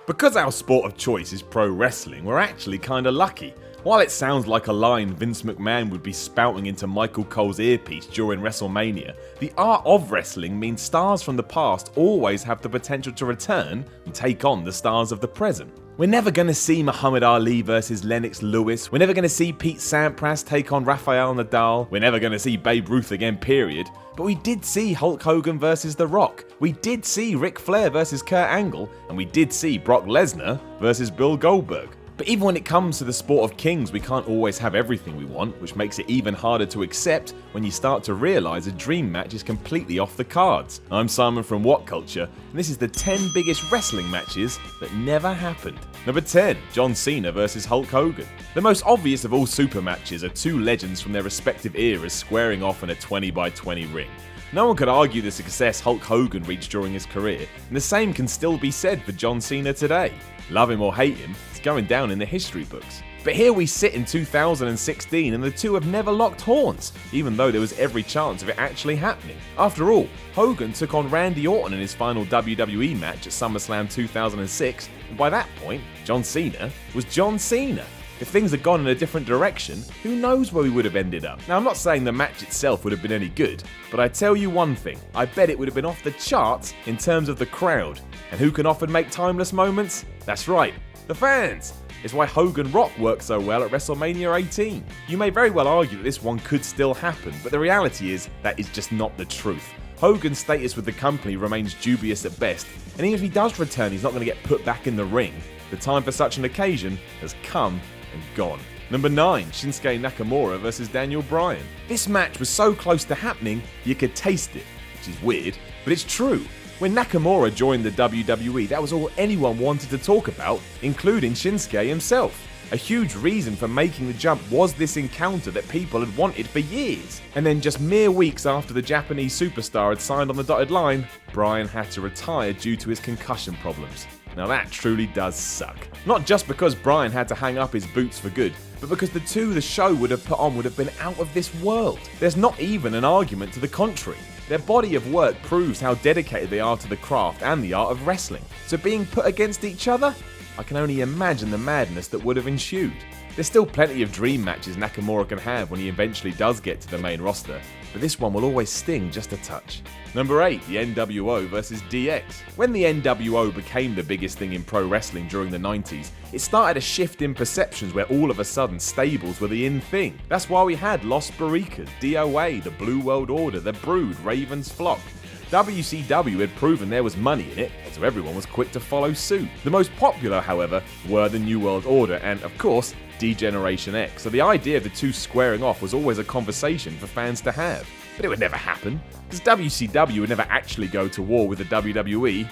Because our sport of choice is pro wrestling, we're actually kinda lucky. While it sounds like a line Vince McMahon would be spouting into Michael Cole's earpiece during WrestleMania, the art of wrestling means stars from the past always have the potential to return and take on the stars of the present. We're never going to see Muhammad Ali versus Lennox Lewis, we're never going to see Pete Sampras take on Rafael Nadal, we're never going to see Babe Ruth again, period. But we did see Hulk Hogan versus The Rock, we did see Ric Flair versus Kurt Angle, and we did see Brock Lesnar versus Bill Goldberg. But even when it comes to the sport of kings, we can't always have everything we want, which makes it even harder to accept when you start to realise a dream match is completely off the cards. I'm Simon from WhatCulture, and this is the 10 biggest wrestling matches that never happened. Number 10, John Cena versus Hulk Hogan. The most obvious of all super matches are two legends from their respective eras squaring off in a 20x20 ring. No one could argue the success Hulk Hogan reached during his career, and the same can still be said for John Cena today. Love him or hate him, it's going down in the history books. But here we sit in 2016 and the two have never locked horns, even though there was every chance of it actually happening. After all, Hogan took on Randy Orton in his final WWE match at SummerSlam 2006, and by that point, John Cena was John Cena. If things had gone in a different direction, who knows where we would have ended up. Now I'm not saying the match itself would have been any good, but I tell you one thing, I bet it would have been off the charts in terms of the crowd. And who can often make timeless moments? That's right, the fans! It's why Hogan Rock worked so well at WrestleMania 18. You may very well argue that this one could still happen, but the reality is that is just not the truth. Hogan's status with the company remains dubious at best, and even if he does return, he's not going to get put back in the ring. The time for such an occasion has come and gone. Number 9, Shinsuke Nakamura versus Daniel Bryan. This match was so close to happening, you could taste it, which is weird, but it's true. When Nakamura joined the WWE, that was all anyone wanted to talk about, including Shinsuke himself. A huge reason for making the jump was this encounter that people had wanted for years. And then just mere weeks after the Japanese superstar had signed on the dotted line, Bryan had to retire due to his concussion problems. Now that truly does suck. Not just because Bryan had to hang up his boots for good, but because the two the show would have put on would have been out of this world. There's not even an argument to the contrary. Their body of work proves how dedicated they are to the craft and the art of wrestling. So being put against each other? I can only imagine the madness that would have ensued. There's still plenty of dream matches Nakamura can have when he eventually does get to the main roster, but this one will always sting just a touch. Number 8, the NWO versus DX. When the NWO became the biggest thing in pro wrestling during the 90s, it started a shift in perceptions where all of a sudden stables were the in thing. That's why we had Los Barricas, DOA, the Blue World Order, the Brood, Ravens Flock. WCW had proven there was money in it, so everyone was quick to follow suit. The most popular, however, were the New World Order and, of course, D-Generation X, so the idea of the two squaring off was always a conversation for fans to have. But it would never happen, because WCW would never actually go to war with the WWE.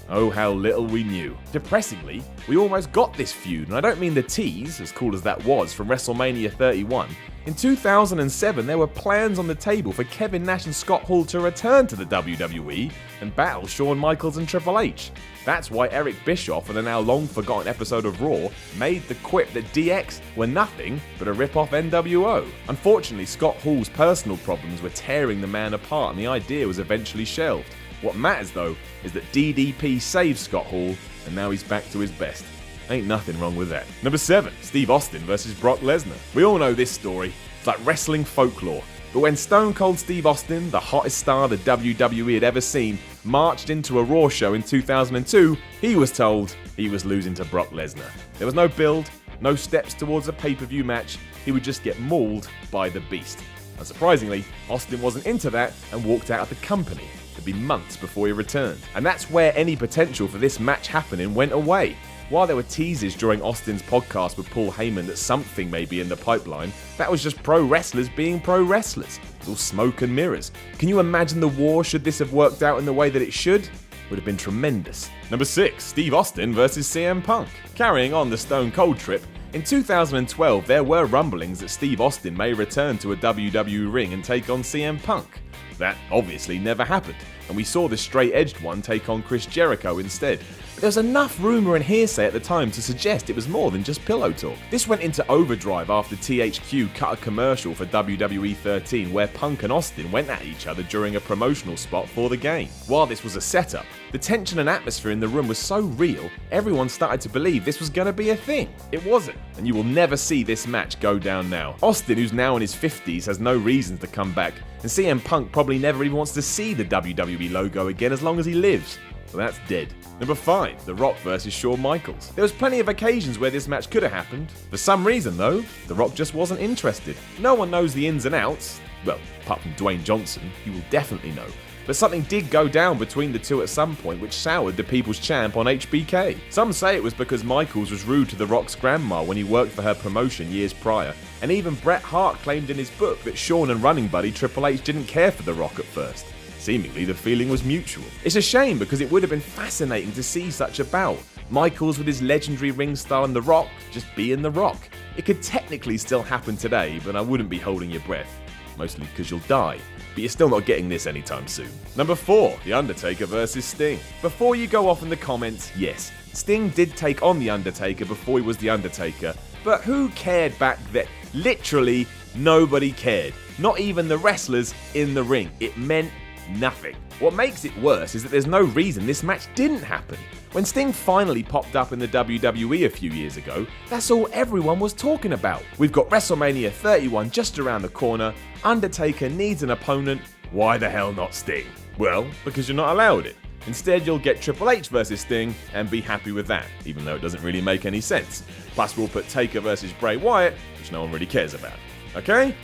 Oh, how little we knew. Depressingly, we almost got this feud, and I don't mean the tease, as cool as that was, from WrestleMania 31. In 2007, there were plans on the table for Kevin Nash and Scott Hall to return to the WWE and battle Shawn Michaels and Triple H. That's why Eric Bischoff, in a now long forgotten episode of Raw, made the quip that DX were nothing but a rip-off NWO. Unfortunately, Scott Hall's personal problems were tearing the man apart and the idea was eventually shelved. What matters though is that DDP saved Scott Hall and now he's back to his best. Ain't nothing wrong with that. Number 7, Steve Austin versus Brock Lesnar. We all know this story. It's like wrestling folklore. But when Stone Cold Steve Austin, the hottest star the WWE had ever seen, marched into a Raw show in 2002, he was told he was losing to Brock Lesnar. There was no build, no steps towards a pay-per-view match, he would just get mauled by the Beast. Unsurprisingly, Austin wasn't into that and walked out of the company. It'd be months before he returned. And that's where any potential for this match happening went away. While there were teases during Austin's podcast with Paul Heyman that something may be in the pipeline, that was just pro wrestlers being pro wrestlers. It was all smoke and mirrors. Can you imagine the war should this have worked out in the way that it should? Would have been tremendous. Number 6, Steve Austin versus CM Punk. Carrying on the Stone Cold trip, in 2012 there were rumblings that Steve Austin may return to a WWE ring and take on CM Punk. That obviously never happened. and we saw the straight-edged one take on Chris Jericho instead. But there was enough rumour and hearsay at the time to suggest it was more than just pillow talk. This went into overdrive after THQ cut a commercial for WWE 13 where Punk and Austin went at each other during a promotional spot for the game. While this was a setup, the tension and atmosphere in the room was so real, everyone started to believe this was going to be a thing. It wasn't, and you will never see this match go down now. Austin, who's now in his 50s, has no reasons to come back, and CM Punk probably never even wants to see the WWE logo again as long as he lives. So that's dead. Number 5, The Rock vs Shawn Michaels. There was plenty of occasions where this match could have happened. For some reason though, The Rock just wasn't interested. No one knows the ins and outs. Well, apart from Dwayne Johnson, he will definitely know. But something did go down between the two at some point which soured the People's Champ on HBK. Some say it was because Michaels was rude to The Rock's grandma when he worked for her promotion years prior, and even Bret Hart claimed in his book that Shawn and running buddy Triple H didn't care for The Rock at first. Seemingly the feeling was mutual. It's a shame because it would have been fascinating to see such a bout. Michaels with his legendary ring style and The Rock just being The Rock. It could technically still happen today, but I wouldn't be holding your breath. Mostly because you'll die. But you're still not getting this anytime soon. Number 4, The Undertaker vs Sting. Before you go off in the comments, yes, Sting did take on The Undertaker before he was The Undertaker, but who cared back then? Literally nobody cared. Not even the wrestlers in the ring. It meant nothing. What makes it worse is that there's no reason this match didn't happen. When Sting finally popped up in the WWE a few years ago, that's all everyone was talking about. We've got WrestleMania 31 just around the corner, Undertaker needs an opponent, why the hell not Sting? Well, because you're not allowed it. Instead, you'll get Triple H versus Sting and be happy with that, even though it doesn't really make any sense. Plus, we'll put Taker versus Bray Wyatt, which no one really cares about. Okay?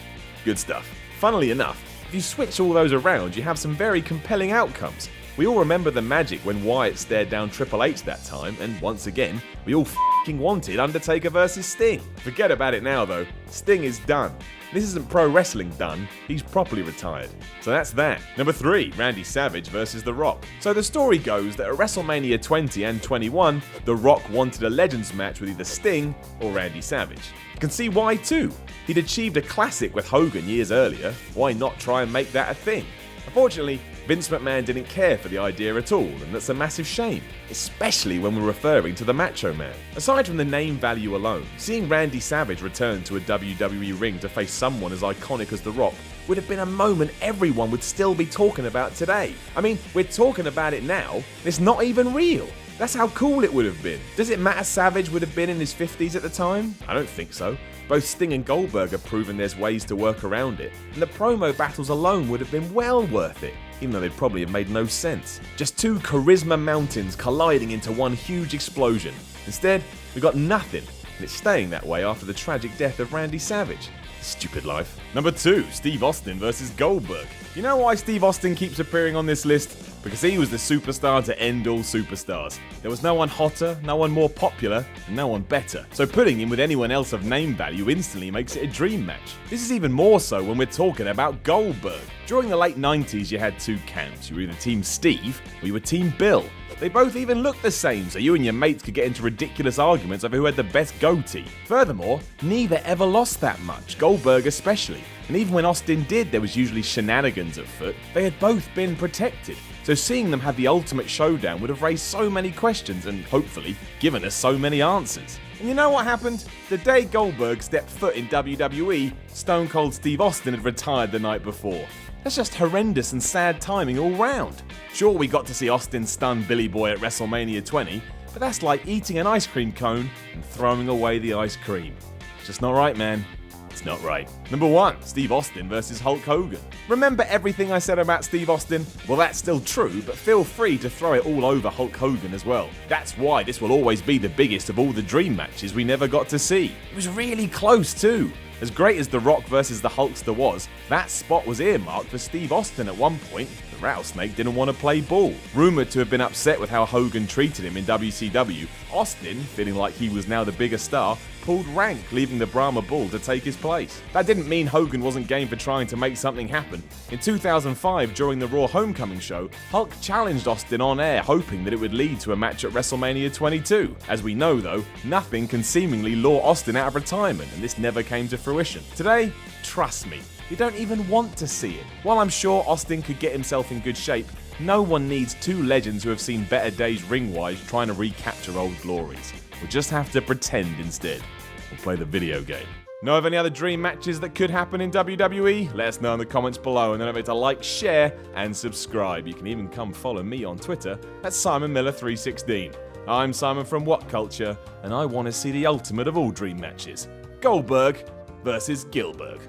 Good stuff. Funnily enough, if you switch all those around, you have some very compelling outcomes. We all remember the magic when Wyatt stared down Triple H that time, and once again, we all f***ing wanted Undertaker versus Sting. Forget about it now though, Sting is done. This isn't pro wrestling done, he's properly retired. So that's that. Number 3, Randy Savage versus The Rock. So the story goes that at WrestleMania 20 and 21, The Rock wanted a Legends match with either Sting or Randy Savage. You can see why too. He'd achieved a classic with Hogan years earlier, why not try and make that a thing? Unfortunately, Vince McMahon didn't care for the idea at all, and that's a massive shame, especially when we're referring to the Macho Man. Aside from the name value alone, seeing Randy Savage return to a WWE ring to face someone as iconic as The Rock would have been a moment everyone would still be talking about today. I mean, we're talking about it now, and it's not even real. That's how cool it would have been. Does it matter Savage would have been in his 50s at the time? I don't think so. Both Sting and Goldberg have proven there's ways to work around it, and the promo battles alone would have been well worth it, even though they'd probably have made no sense. Just two charisma mountains colliding into one huge explosion. Instead, we got nothing, and it's staying that way after the tragic death of Randy Savage. Stupid life. Number 2, Steve Austin versus Goldberg. You know why Steve Austin keeps appearing on this list? Because he was the superstar to end all superstars. There was no one hotter, no one more popular, and no one better. So putting him with anyone else of name value instantly makes it a dream match. This is even more so when we're talking about Goldberg. During the late 90s you had two camps. You were either Team Steve or you were Team Bill. They both even looked the same, so you and your mates could get into ridiculous arguments over who had the best goatee. Furthermore, neither ever lost that much, Goldberg especially. And even when Austin did, there was usually shenanigans afoot. They had both been protected. So seeing them have the ultimate showdown would have raised so many questions and, hopefully, given us so many answers. And you know what happened? The day Goldberg stepped foot in WWE, Stone Cold Steve Austin had retired the night before. That's just horrendous and sad timing all round. Sure, we got to see Austin stun Billy Boy at WrestleMania 20, but that's like eating an ice cream cone and throwing away the ice cream. It's just not right, man. It's not right. Number 1, Steve Austin versus Hulk Hogan. Remember everything I said about Steve Austin? Well, that's still true, but feel free to throw it all over Hulk Hogan as well. That's why this will always be the biggest of all the dream matches we never got to see. It was really close too. As great as The Rock versus the Hulkster was, that spot was earmarked for Steve Austin at one point. The Rattlesnake didn't want to play ball. Rumoured to have been upset with how Hogan treated him in WCW, Austin, feeling like he was now the bigger star, pulled rank, leaving the Brahma Bull to take his place. That didn't mean Hogan wasn't game for trying to make something happen. In 2005, during the Raw Homecoming show, Hulk challenged Austin on air, hoping that it would lead to a match at WrestleMania 22. As we know though, nothing can seemingly lure Austin out of retirement, and this never came to fruition. Today, trust me, you don't even want to see it. While I'm sure Austin could get himself in good shape, No one needs two legends who have seen better days ring-wise trying to recapture old glories. We'll just have to pretend instead. We'll play the video game. Know of any other dream matches that could happen in WWE? Let us know in the comments below, and don't forget to like, share, and subscribe. You can even come follow me on Twitter at SimonMiller316. I'm Simon from WhatCulture, and I want to see the ultimate of all dream matches: Goldberg versus Gillberg.